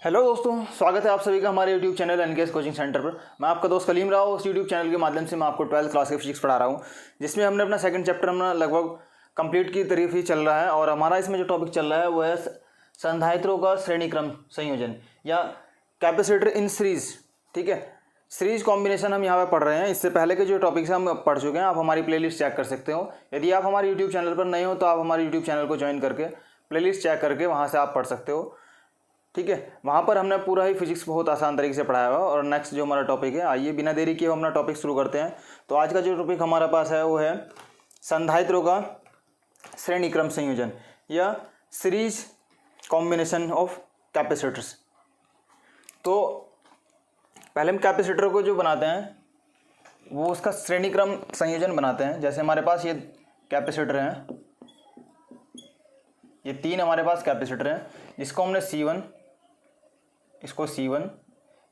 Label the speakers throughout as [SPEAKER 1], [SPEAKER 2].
[SPEAKER 1] Hello दोस्तों, स्वागत है आप सभी का हमारे YouTube channel NKS coaching centre पर। मैं आपका दोस्त कलीम राव। उस यूट्यूब चैनल के माध्यम से मैं आपको 12th क्लास की फिजिक्स पढ़ा रहा हूँ, जिसमें हमने अपना सेकंड चैप्टर अपना लगभग कंप्लीट की तरफ ही चल रहा है। और हमारा इसमें जो टॉपिक चल रहा है वो है संधारित्रों का श्रेणी क्रम संयोजन या कैपेसिटर इन सीरीज। ठीक है, सीरीज कॉम्बिनेशन हम यहाँ पर पढ़ रहे हैं। इससे पहले के जो टॉपिक्स हम पढ़ चुके हैं, आप हमारी प्लेलिस्ट चेक कर सकते हो। यदि आप हमारे यूट्यूब चैनल पर नए हो तो आप हमारे यूट्यूब चैनल को ज्वाइन करके प्लेलिस्ट चेक करके वहाँ से आप पढ़ सकते हो। ठीक है, वहाँ पर हमने पूरा ही फिजिक्स बहुत आसान तरीके से पढ़ाया हुआ। और नेक्स्ट जो हमारा टॉपिक है, आइए बिना देरी किए हम अपना टॉपिक शुरू करते हैं। तो आज का जो टॉपिक हमारे पास है वो है संधारित्रों का श्रेणी क्रम संयोजन या सीरीज कॉम्बिनेशन ऑफ कैपेसिटर्स। तो पहले हम कैपेसिटर को जो बनाते हैं वो उसका श्रेणी क्रम संयोजन बनाते हैं। जैसे हमारे पास ये कैपेसिटर हैं, ये तीन हमारे पास कैपेसिटर हैं, जिसको हमने C1, इसको C1,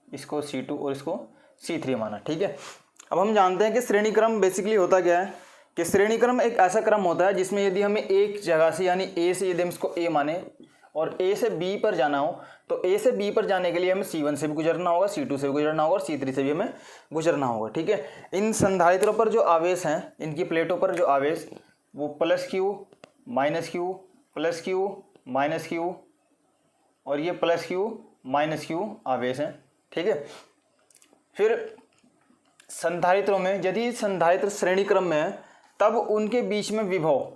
[SPEAKER 1] इसको C2 और इसको C3 माना। ठीक है, अब हम जानते हैं कि श्रेणी क्रम बेसिकली होता क्या है कि श्रेणी क्रम एक ऐसा क्रम होता है जिसमें यदि हमें एक जगह से यानी A से, यदि हम इसको A माने और A से B पर जाना हो तो A से B पर जाने के लिए हमें C1 से भी गुजरना होगा, C2 से भी गुजरना होगा और C3 से भी हमें गुजरना होगा। ठीक है, इन संधारित्रों पर जो आवेश हैं, इनकी प्लेटों पर जो आवेश वो +Q -Q +Q -Q और ये +Q -Q आवेश हैं। ठीक है, फिर संधारित्रों में यदि संधारित्र श्रेणी क्रम में है तब उनके बीच में विभव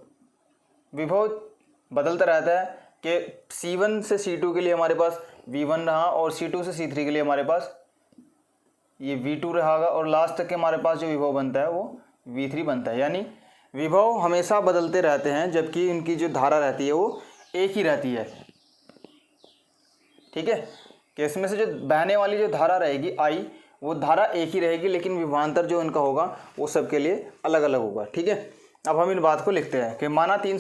[SPEAKER 1] बदलता रहता है कि C1 से C2 के लिए हमारे पास V1 रहा और C2 से C3 के लिए हमारे पास ये V2 रहेगा और लास्ट तक के हमारे पास जो विभव बनता है वो V3 बनता है। यानी विभव हमेशा बदलते रहते हैं जबकि इनकी जो धारा रहती है वो एक ही रहती है। ठीक है, कि इसमें से जो बहने वाली जो धारा रहेगी I, वो धारा एक ही रहेगी, लेकिन विभवांतर जो इनका होगा वो सबके लिए अलग अलग होगा। ठीक है, अब हम इन बात को लिखते हैं कि माना तीन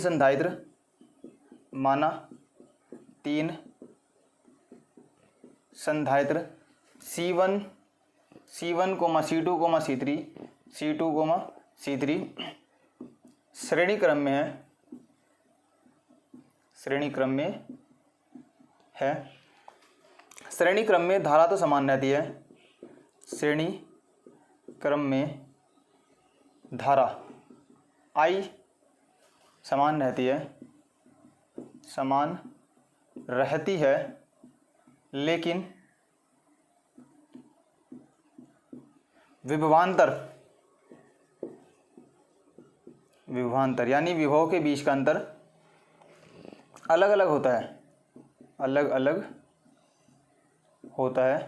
[SPEAKER 1] संधारित्र, C1, C1, C2, C2, C3 श्रेणी क्रम में है। श्रेणी क्रम में धारा तो समान रहती है, श्रेणी क्रम में धारा I समान रहती है, लेकिन विभवांतर यानी विभव के बीच का अंतर अलग अलग होता है।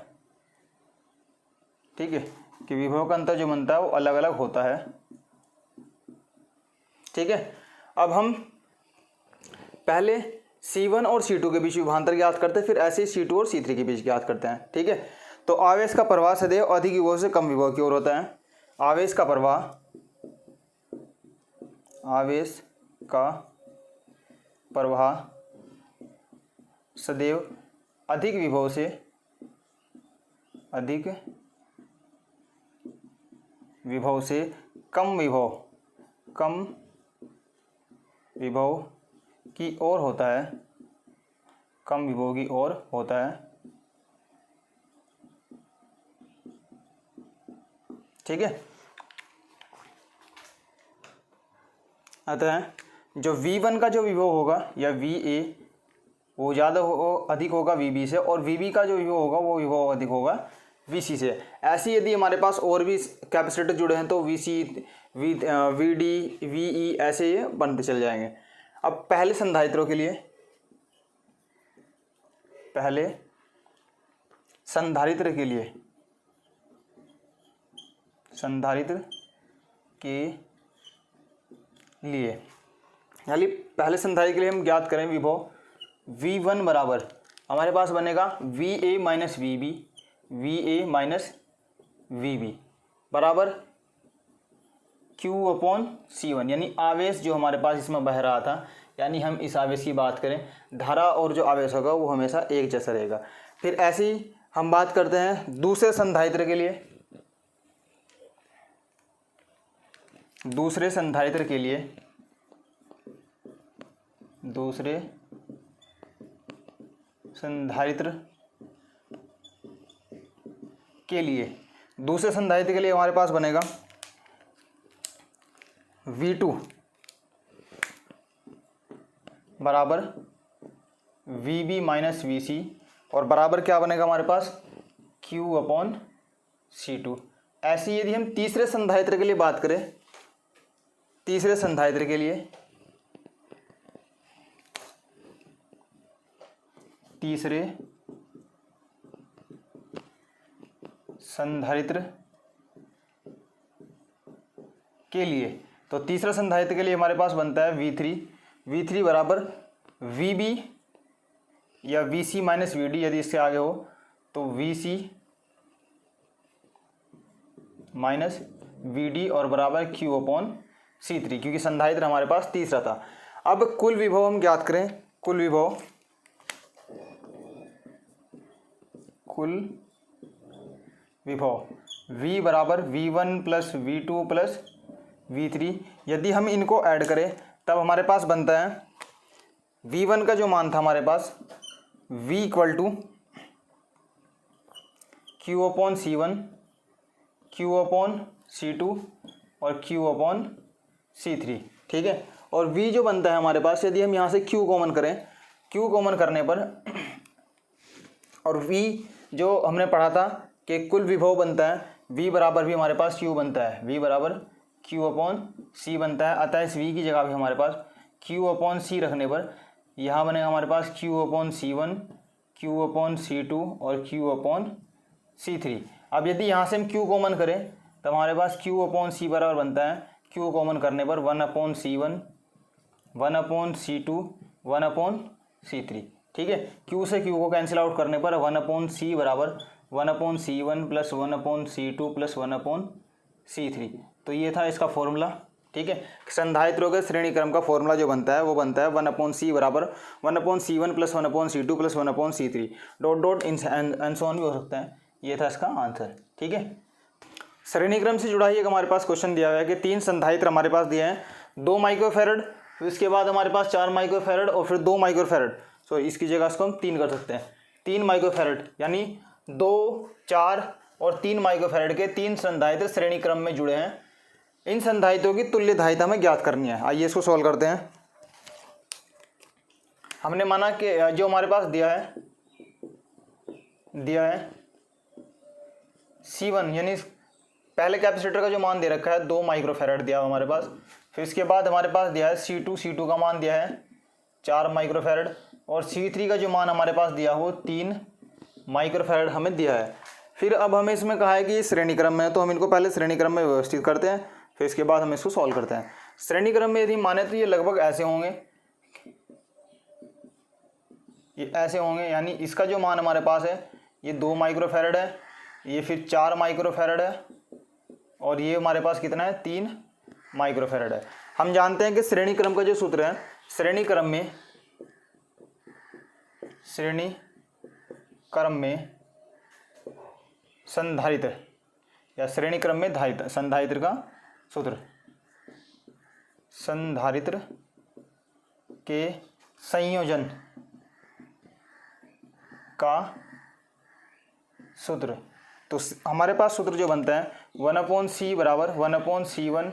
[SPEAKER 1] ठीक है, कि विभव का अंतर जो बनता है वो अलग अलग होता है। ठीक है, अब हम पहले C1 और C2 के बीच विभवांतर ज्ञात करते हैं, फिर ऐसे ही C2 और C3 के बीच ज्ञात करते हैं। ठीक है, तो आवेश का प्रवाह सदैव अधिक विभव से कम विभव की ओर होता है। आवेश का प्रवाह सदैव अधिक विभव से कम विभव की ओर होता है। ठीक है, अतः जो V1 का जो विभव होगा या VA वो अधिक होगा VB से, और VB का जो विभव होगा वो विभव अधिक होगा VC से। ऐसे यदि हमारे पास और भी कैपेसिटर जुड़े हैं तो VC, VD, VE ऐसे ये बनते चले जाएंगे। अब पहले संधारित्रों के लिए, संधारित्र के लिए यानी पहले संधारित्र के लिए हम ज्ञात करें विभव V1 बराबर हमारे पास बनेगा VA VB बराबर Q/C1, यानी आवेश जो हमारे पास इसमें बह रहा था, यानी हम इस आवेश की बात करें, धारा और जो आवेश होगा वो हमेशा एक जैसा रहेगा। फिर ऐसे ही हम बात करते हैं दूसरे संधारित्र के लिए। दूसरे संधारित्र के लिए, दूसरे संधारित्र के लिए हमारे पास बनेगा V2 बराबर VB माइनस VC और बराबर क्या बनेगा हमारे पास Q/C2। ऐसी यदि हम तीसरे संधारित्र के लिए बात करें, तीसरे संधारित्र के लिए, तीसरे संधारित्र के लिए, तो तीसरा संधारित्र के लिए हमारे पास बनता है V3 बराबर VB या VC माइनस VD, यदि इससे आगे हो तो VC माइनस VD और बराबर Q/C3, क्योंकि संधारित्र हमारे पास तीसरा था। अब कुल विभव हम ज्ञात करें, कुल विभव V बराबर V1 plus V2 plus V3, यदि हम इनको ऐड करें तब हमारे पास बनता है V1 का जो मान था हमारे पास V equal to Q/C1 Q/C2 और Q/C3, ठीक है। और V जो बनता है हमारे पास, यदि हम यहाँ से Q कॉमन करें, Q कॉमन करने पर, और V जो हमने पढ़ा था कि कुल विभव बनता है V बराबर भी हमारे पास Q बनता है, V बराबर Q/C बनता है। अतः इस V की जगह भी हमारे पास Q/C रखने पर यहाँ बनेगा हमारे पास Q/C1 Q/C2 और Q/C3। अब यदि यहाँ से हम Q कॉमन करें तब हमारे पास Q/C बराबर बनता है, Q कॉमन करने पर 1/C1 1/C2 1/C3, ठीक है। Q से Q को कैंसिल आउट करने पर 1/C बराबर 1/C1 plus 1/C2 plus 1/C3। तो ये था इसका फॉर्मूला, ठीक है। संधारित्रों के श्रेणी क्रम का फॉर्मूला जो बनता है वो बनता है 1/C बराबर 1/C1 plus 1/C2 plus 1/C3 dot dot and so on भी हो सकता है। ये था इसका आंसर, ठीक है। श्रेणी क्रम से जुड़ा ही एक हमारे पास क्वेश्चन दिया हुआ है कि 3 संधारित्र हमारे पास दिए हैं, 2 माइक्रोफैरड, फिर इसके बाद हमारे पास 4 माइक्रोफैरड और फिर 2 माइक्रोफैरड। सो इसकी जगह इसको हम 3 कर सकते हैं, 3 माइक्रोफैरड यानी 2, 4 और 3 माइक्रोफैरड के 3 संधारित्र श्रेणी क्रम में जुड़े हैं। इन संधारित्रों की तुल्य धारिता हमें ज्ञात करनी है। आइए इसको सॉल्व करते हैं। हमने माना कि जो हमारे पास दिया है C1 यानी पहले कैपेसिटर का जो मान दे रखा है 2 माइक्रोफैरड दिया हमारे पास, फिर इसके बाद हमारे पास दिया है C2 का मान दिया है 4 माइक्रोफैरड और C3 का जो मान हमारे पास दिया हो 3 माइक्रोफैरड हमें दिया है। फिर अब हमें इसमें कहा है कि ये श्रेणी क्रम में है, तो हम इनको पहले श्रेणी क्रम में व्यवस्थित करते हैं, फिर इसके बाद हम इसको सॉल्व करते हैं। श्रेणी क्रम में यदि माने तो ये लगभग ऐसे होंगे, ये ऐसे होंगे, यानी इसका जो मान हमारे पास है ये 2 माइक्रोफैरड है, ये फिर 4 माइक्रोफैरड है और ये हमारे पास कितना है 3 माइक्रोफैरड है। हम जानते हैं कि श्रेणी क्रम का जो सूत्र है, श्रेणी क्रम में संधारित्र या श्रेणी क्रम में धारित्र, संधारित्र का सूत्र, संधारित्र के संयोजन का सूत्र। तो हमारे पास सूत्र जो बनता है 1/C बराबर 1/C1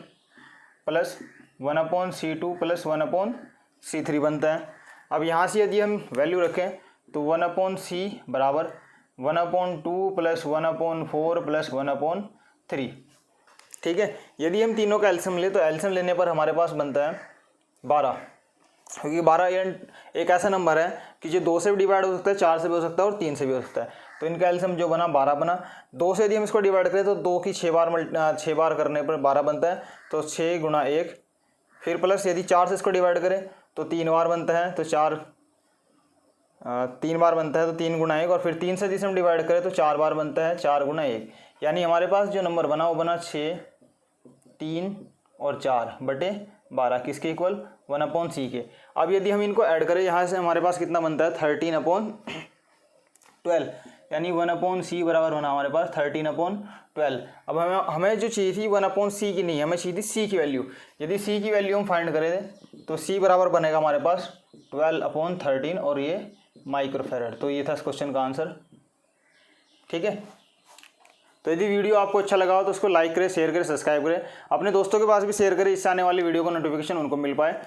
[SPEAKER 1] plus 1/C2 plus 1/C3 बनता है। अब यहाँ से यदि हम वैल्यू रखें तो 1/C बराबर 1/2 प्लस 1/4 प्लस 1/3, ठीक है। यदि हम तीनों का एलसीएम लें तो एलसीएम लेने पर हमारे पास बनता है 12, क्योंकि 12 एक ऐसा नंबर है कि जो 2 से भी डिवाइड हो सकता है, 4 से भी हो सकता है और 3 से भी हो सकता है। तो इनका एलसीएम जो बना 12 बना। 2 से यदि हम इसको डिवाइड करें तो 2 की 6 बार करने पर 12 बनता है, तो 6 गुणा 1, फिर प्लस यदि 4 से इसको डिवाइड करें तो 3 बार बनता है, तो 3 बार बनता है, तो 3 गुणा 1, और फिर 3 से यदि हम डिवाइड करें तो 4 बार बनता है, 4 गुणा 1, यानी हमारे पास जो नंबर बना वो बना 6, 3 और 4/12, किसके इक्वल 1/C के। अब यदि हम इनको ऐड करें यहाँ से हमारे पास कितना बनता है 13/12, यानी 1/C बराबर बना हमारे पास 13/12। अब हमें जो चाहिए थी 1/C की नहीं, हमें चाहिए थी C की वैल्यू। यदि C की वैल्यू हम फाइंड करें तो C बराबर बनेगा हमारे पास 12/13 और ये माइक्रोफैरड। तो ये था इस क्वेश्चन का आंसर, ठीक है। तो यदि वीडियो आपको अच्छा लगा हो तो उसको लाइक करें, शेयर करें, सब्सक्राइब करें, अपने दोस्तों के पास भी शेयर करें, इससे आने वाली वीडियो को नोटिफिकेशन उनको मिल पाए।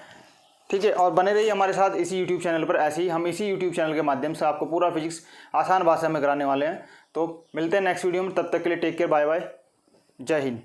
[SPEAKER 1] ठीक है, और बने रहिए हमारे साथ इसी यूट्यूब चैनल पर। ऐसे ही हम इसी यूट्यूब चैनल के माध्यम से आपको पूरा फिजिक्स आसान भाषा में कराने वाले हैं। तो मिलते हैं नेक्स्ट वीडियो में, तब तक के लिए टेक केयर, बाय बाय, जय हिंद।